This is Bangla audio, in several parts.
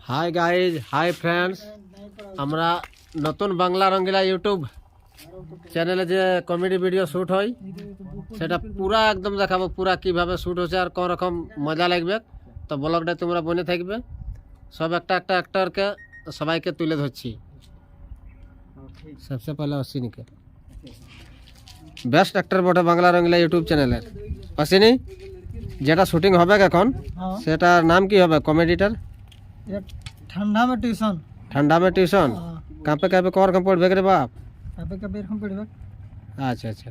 Hi guys, hi friends. আমরা নতুন বাংলা রঙ্গিলা ইউটিউব চ্যানেলে যে কমেডি ভিডিও শ্যুট হয় সেটা পুরা একদম দেখাবো, পুরা কিভাবে শ্যুট হচ্ছে আর কোন রকম মজা লাগবে। তো ব্লগটা তোমরা বনে থাকবে, সব একটা একটা অ্যাক্টরকে সবাইকে তুলে ধরছি। সবচেয়ে পহলে অশ্বিনীকে, বেস্ট অ্যাক্টর বটে বাংলা রঙ্গিলা ইউটিউব চ্যানেলের। অশ্বিনী, যেটা শুটিং হবে এখন সেটার নাম কি হবে কমেডিটার? ठंडा में ट्यूशन। ठंडा में ट्यूशन कापे कापे कौर कम पढ़बे रे बाप। कापे कापे एरकम पड़बे। अच्छा अच्छा।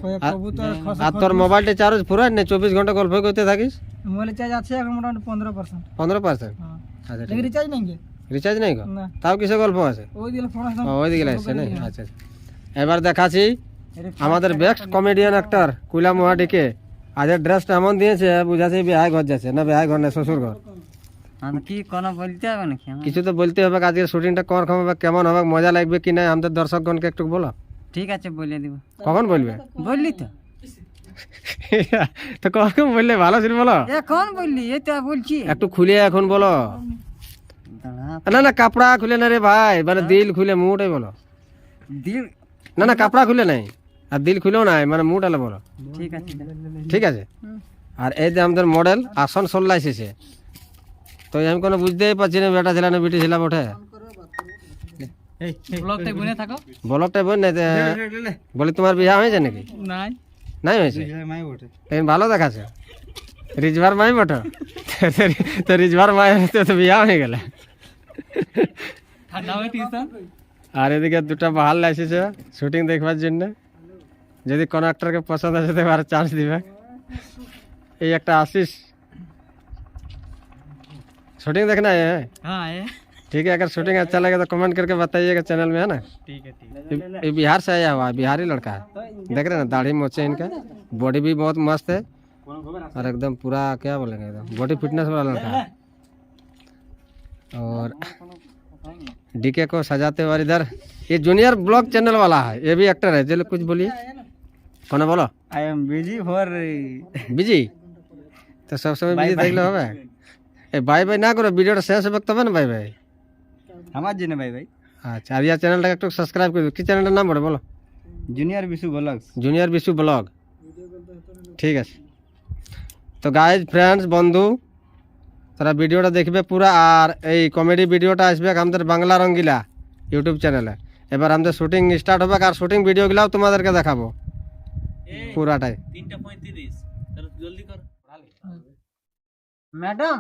कोई कबूतर खसा আর তোর মোবাইলটা চার্জ পুরা না 24 ঘন্টা গল্প করতে থাকিস? মোবাইল চার্জ আছে এখন মোটামুটি 15%। 15%? হ্যাঁ। আচ্ছা, লেকিন রিচার্জ নাই কে? রিচার্জ নাই গো? না। তাও কিসে গল্প আছে? ওই দিলে ফোন আসছে। ওই দিকে আসছে না? আচ্ছা আচ্ছা। এবার দেখাচ্ছি আমাদের বেস্ট কমেডিয়ান অ্যাক্টর কুইলা মোহাডিকে। আজের ড্রেসটা এমন দিয়েছে বুঝাছে বিয়ে ঘর যাচ্ছে না, বিয়ে ঘর না শ্বশুর ঘর। কি কোন বলতে হবে নাকি? কিছু তো বলতে হবে, আজকের শুটিংটা কোন রকম হবে, কেমন হবে, মজা লাগবে কি না আমাদের দর্শকগণকে একটু বলো। ঠিক আছে, বলে দিব। কখন বলবে? বললি তো। তো কখন বললে ভালো ছিল বলো। এখন বললি, এই তো বলছি। একটু খুলে এখন বলো। না না, কাপড়া খুলে না রে ভাই, মানে দিল খুলে মুটাই বলো। দিল না না, কাপড়া খুলে নাই আর দিল খুলেও নাই, মানে মুট আলে বলো। ঠিক আছে, ঠিক আছে। আর এই যে আমাদের মডেল আসন সোল্লা এসেছে, তো আমি কোনো বুঝতেই পারছি না বেটা ছিল না বিটি ছিল ওঠে। ব্লগটাই বনে থাকো। ব্লগটা বল না, বলি তোমার বিয়ে হয়েছে নাকি? নাই নাই হয়েছে, লেকিন ভালো দেখাচ্ছে। রিজভার মাই বটো, তো রিজভার মাই তো বিয়ে হয়ে গেলে। ঠান্ডা में ट्यूशन। আর এদিকে দুটা বাহাল এসেছে শুটিং দেখবার জন্য, যদি কোনো অ্যাক্টরকে পছন্দ আছে তো আর চান্স দিবে। এই একটা आशीष शूटिंग देखना है? हाँ है। ठीक है, अगर शूटिंग अच्छा लगे तो कमेंट करके बताइएगा चैनल में, है ना? ठीक है, ठीक ये बिहार से आया हुआ है, बिहारी लड़का है। देख रहे हैं ना, दाढ़ी मोचे इनका, बॉडी भी बहुत मस्त है और एकदम पूरा क्या बोलेंगे, एकदम बॉडी फिटनेस वाला लड़का है। और डीके को सजाते हुए इधर ये जूनियर ब्लॉग चैनल वाला है, ये भी एक्टर है। चलो कुछ बोलिए, कौन है बोलो। I am busy for busy, तो सब समय बिजी देख लो হবে। ए बाय बाय ना करो, ভিডিওটা শেষ হবে তবে না বাই বাই। আমার জন্য ভাই ভাই। আচ্ছা, আর এই চ্যানেলটাকে একটু সাবস্ক্রাইব করে দিও। কি চ্যানেলটার নাম বলো? Junior Bishu vlogs. Junior Bishu vlog, ঠিক আছে। তো গাইজ ফ্রেন্ডস বন্ধু, তারা ভিডিওটা দেখবে পুরা, আর এই কমেডি ভিডিওটা আসবে আমাদের বাংলা রঙ্গিলা ইউটিউব চ্যানেলে। এবার আমাদের শুটিং স্টার্ট হবে আর শুটিং ভিডিওগুলোও তোমাদেরকে দেখাবো পুরাটাই। 3:35 তাহলে জলদি কর। ম্যাডাম।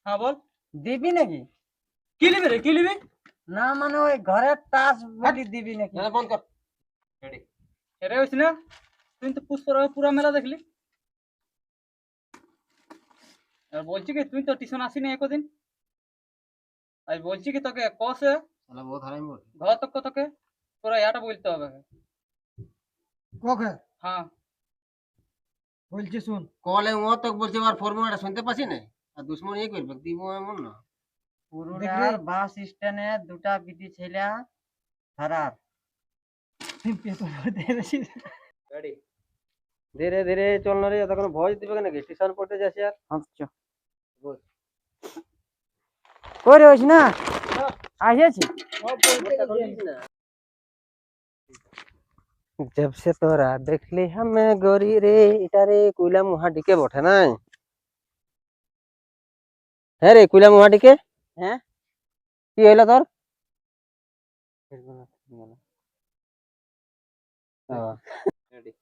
হ্যাঁ বল। দিবি নাকি? কি নিবি রে, কি নিবি? না মানে ওই ঘরের টাস বডি দিবি নাকি? না বন্ধ কর। রেডি এরে হইছ না? তুই তো পুষ্পর পুরো মেলা দেখলি। আর বলছি কি তুই তো টিউশন আসি না একদিন। আজ বলছি কি তোকে কসে শালা বহুত হারামি বল। ঘর তক তোকে তোরা এটা বলতে হবে। কোকে? হ্যাঁ বলছি শুন। কলে ও তো বলছি আর ফর্মুলাটা শুনতে পাচ্ছি না, আর দুশ্মন এই করবে দিব এমন না। পুরুলিয়ার বাস স্ট্যান্ডে দুটা বিটি ছেলা হারার। রেডি, ধীরে ধীরে চল না রে, তখন ভয় দিবে নাকি? টিউশন পড়তে যাচ্ছি আর। আচ্ছা বল। কই রে হইছ না? আইছি। जब से तोरा देखली हमें गोरी रे, इटा रे कुइला मुहा डिके बठे নাই। হ্যাঁ রে কুইলা মুহা ডিকে, হ্যাঁ কি হইলো তোর? রেডি,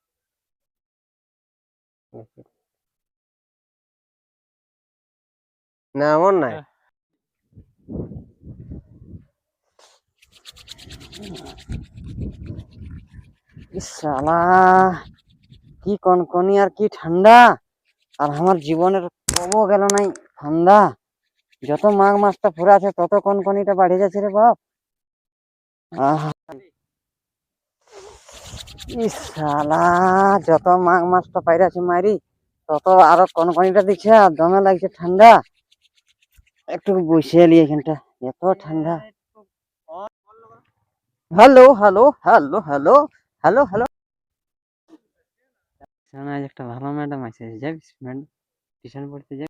না এমন নাই। শালা কি কনকনি আর কি ঠান্ডা, আর আমার জীবনের কমও গেল নাই ঠান্ডা। যত মাঘ মাসটা পুরা আছে তত কনকনিটা বাড়ে যাচ্ছে রে বাপ। শালা যত মাঘ মাসটা পাইরে আছে মারি তত আরো কনকনিটা দিচ্ছে, আর দমে লাগছে ঠান্ডা। একটু বসে এলি এখানটা, এত ঠান্ডা। Hello hello hello hello hello hello. একটা ভালো ম্যাডাম আছে, যাবি টিউশন পড়তে যাবি?